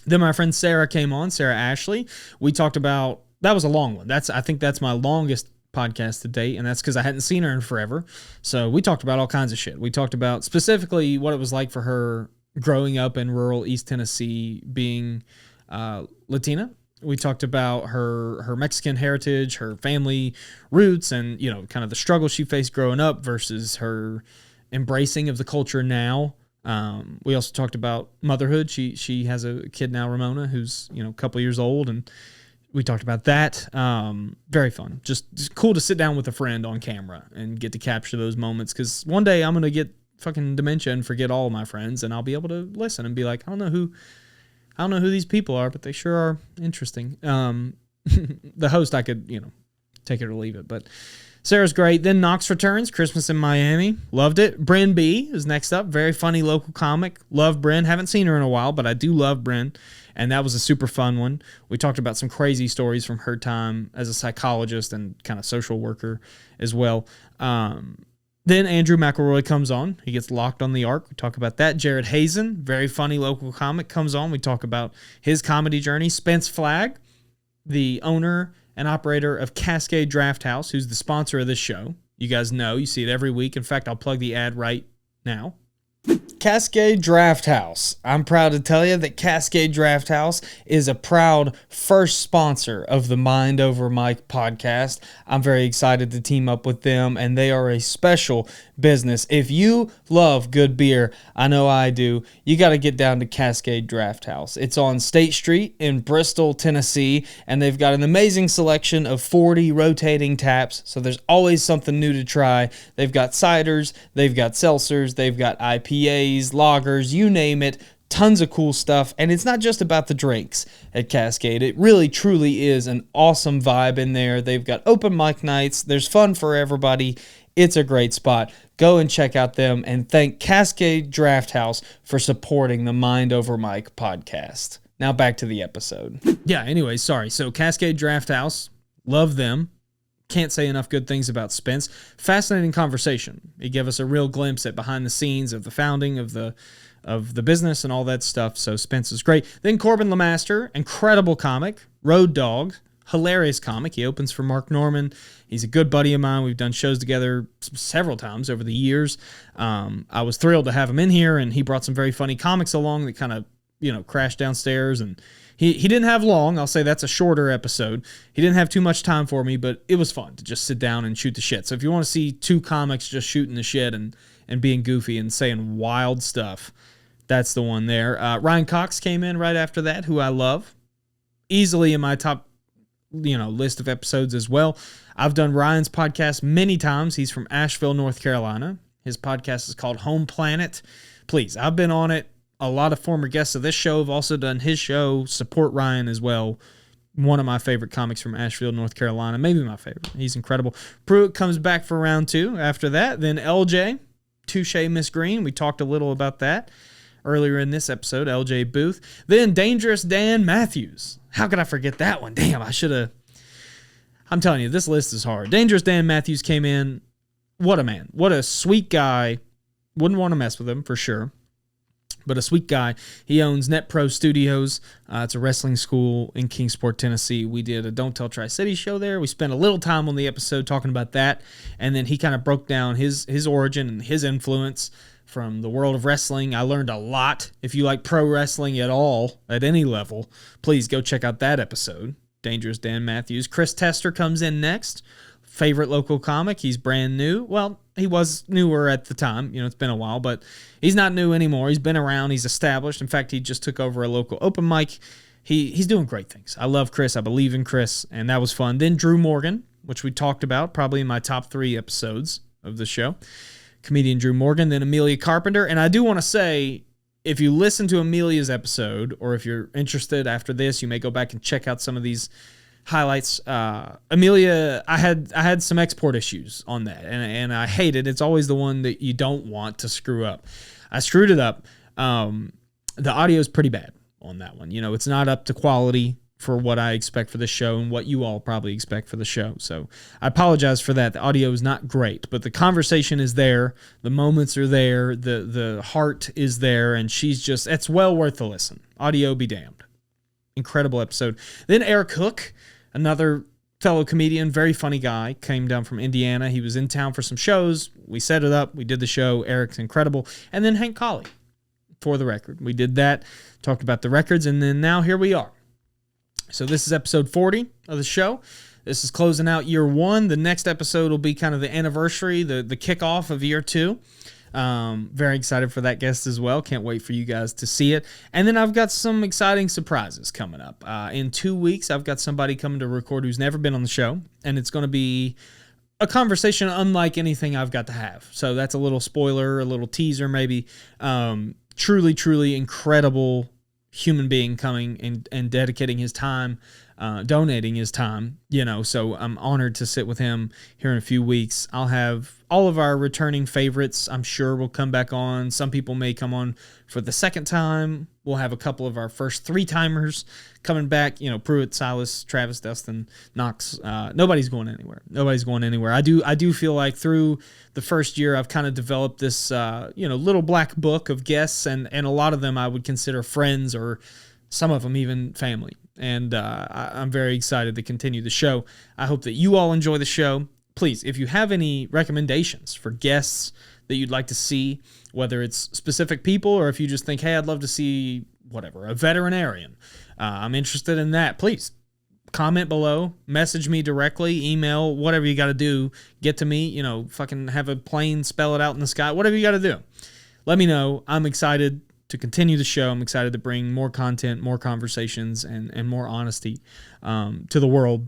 Then my friend Sarah came on, Sarah Ashley. We talked about, that was a long one. I think that's my longest podcast to date, and that's because I hadn't seen her in forever. So we talked about all kinds of shit. We talked about specifically what it was like for her growing up in rural East Tennessee, being Latina. We talked about her Mexican heritage, her family roots, and kind of the struggle she faced growing up versus her embracing of the culture now. We also talked about motherhood. She has a kid now, Ramona, who's a couple years old, and we talked about that. Very fun. Just cool to sit down with a friend on camera and get to capture those moments, because one day I'm gonna get fucking dementia and forget all of my friends, and I'll be able to listen and be like, I don't know who these people are, but they sure are interesting. The host, I could, take it or leave it, but Sarah's great. Then Knox returns, Christmas in Miami. Loved it. Bryn B is next up. Very funny local comic. Love Bryn. Haven't seen her in a while, but I do love Bryn, and that was a super fun one. We talked about some crazy stories from her time as a psychologist and kind of social worker as well. Then Andrew McElroy comes on. He gets locked on the Ark. We talk about that. Jared Hazen, very funny local comic, comes on. We talk about his comedy journey. Spence Flagg, the owner and operator of Cascade Draft House, who's the sponsor of this show. You guys know. You see it every week. In fact, I'll plug the ad right now. Cascade Draft House. I'm proud to tell you that Cascade Draft House is a proud first sponsor of the Mind Over Mike podcast. I'm very excited to team up with them, and they are a special business. If you love good beer, I know I do, you got to get down to Cascade Draft House. It's on State Street in Bristol, Tennessee, and they've got an amazing selection of 40 rotating taps, so there's always something new to try. They've got ciders, they've got seltzers, they've got IPAs, lagers, you name it, tons of cool stuff. And it's not just about the drinks at Cascade. It really, truly is an awesome vibe in there. They've got open mic nights. There's fun for everybody. It's a great spot. Go and check out them and thank Cascade Draft House for supporting the Mind Over Mike podcast. Now back to the episode. Yeah, anyway, sorry. So Cascade Draft House, love them. Can't say enough good things about Spence. Fascinating conversation. He gave us a real glimpse at behind the scenes of the founding of the business and all that stuff. So Spence is great. Then Corbin Lamaster, incredible comic. Road Dog, hilarious comic. He opens for Mark Norman. He's a good buddy of mine. We've done shows together several times over the years. I was thrilled to have him in here, and he brought some very funny comics along that kind of, crashed downstairs, and he didn't have long. I'll say that's a shorter episode. He didn't have too much time for me, but it was fun to just sit down and shoot the shit. So if you want to see two comics just shooting the shit and being goofy and saying wild stuff, that's the one there. Ryan Cox came in right after that, who I love. Easily in my top, list of episodes as well. I've done Ryan's podcast many times. He's from Asheville, North Carolina. His podcast is called Home Planet. Please, I've been on it. A lot of former guests of this show have also done his show. Support Ryan as well. One of my favorite comics from Asheville, North Carolina. Maybe my favorite. He's incredible. Pruitt comes back for round 2 after that. Then LJ, Touche Miss Green. We talked a little about that earlier in this episode. LJ Booth. Then Dangerous Dan Matthews. How could I forget that one? Damn, I should have. I'm telling you, this list is hard. Dangerous Dan Matthews came in. What a man. What a sweet guy. Wouldn't want to mess with him for sure. But a sweet guy. He owns Net Pro Studios. It's a wrestling school in Kingsport, Tennessee. We did a Don't Tell Tri-City show there. We spent a little time on the episode talking about that. And then he kind of broke down his origin and his influence from the world of wrestling. I learned a lot. If you like pro wrestling at all, at any level, please go check out that episode. Dangerous Dan Matthews. Chris Tester comes in next. Favorite local comic. He's brand new. Well, he was newer at the time. It's been a while, but he's not new anymore. He's been around. He's established. In fact, he just took over a local open mic. He's doing great things. I love Chris. I believe in Chris, and that was fun. Then Drew Morgan, which we talked about probably in my top 3 episodes of the show. Comedian Drew Morgan. Then Amelia Carpenter. And I do want to say, if you listen to Amelia's episode, or if you're interested after this, you may go back and check out some of these highlights. Amelia, I had some export issues on that, and I hate it. It's always the one that you don't want to screw up. I screwed it up. The audio is pretty bad on that one. It's not up to quality for what I expect for the show and what you all probably expect for the show. So I apologize for that. The audio is not great, but the conversation is there. The moments are there. The heart is there, and it's well worth the listen. Audio be damned. Incredible episode. Then Eric Hook, another fellow comedian, very funny guy, came down from Indiana. He was in town for some shows. We set it up. We did the show. Eric's incredible. And then Hank Colley, For the Record. We did that, talked about the records, and then now here we are. So this is episode 40 of the show. This is closing out year 1. The next episode will be kind of the anniversary, the kickoff of year 2. Very excited for that guest as well. Can't wait for you guys to see it. And then I've got some exciting surprises coming up. In 2 weeks, I've got somebody coming to record who's never been on the show, and it's going to be a conversation unlike anything I've got to have. So that's a little spoiler, a little teaser maybe. Truly, truly incredible human being coming and dedicating his time, donating his time, so I'm honored to sit with him here in a few weeks. I'll have all of our returning favorites, I'm sure, will come back on. Some people may come on for the second time. We'll have a couple of our first 3-timers coming back, Pruitt, Silas, Travis, Dustin, Knox. Nobody's going anywhere. I do feel like through the first year, I've kind of developed this, little black book of guests, and a lot of them I would consider friends, or some of them even family. And I'm very excited to continue the show. I hope that you all enjoy the show. Please, if you have any recommendations for guests that you'd like to see, whether it's specific people or if you just think, hey, I'd love to see whatever, a veterinarian. I'm interested in that. Please comment below, message me directly, email, whatever you got to do. Get to me, fucking have a plane, spell it out in the sky, whatever you got to do. Let me know. I'm excited to continue the show. I'm excited to bring more content, more conversations, and more honesty to the world.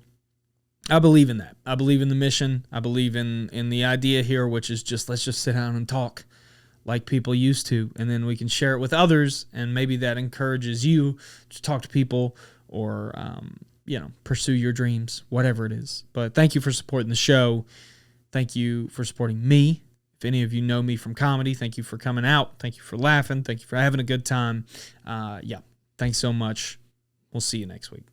I believe in that. I believe in the mission. I believe in the idea here, which is just let's just sit down and talk like people used to, and then we can share it with others, and maybe that encourages you to talk to people or pursue your dreams, whatever it is. But thank you for supporting the show. Thank you for supporting me. If any of you know me from comedy, thank you for coming out. Thank you for laughing. Thank you for having a good time. Thanks so much. We'll see you next week.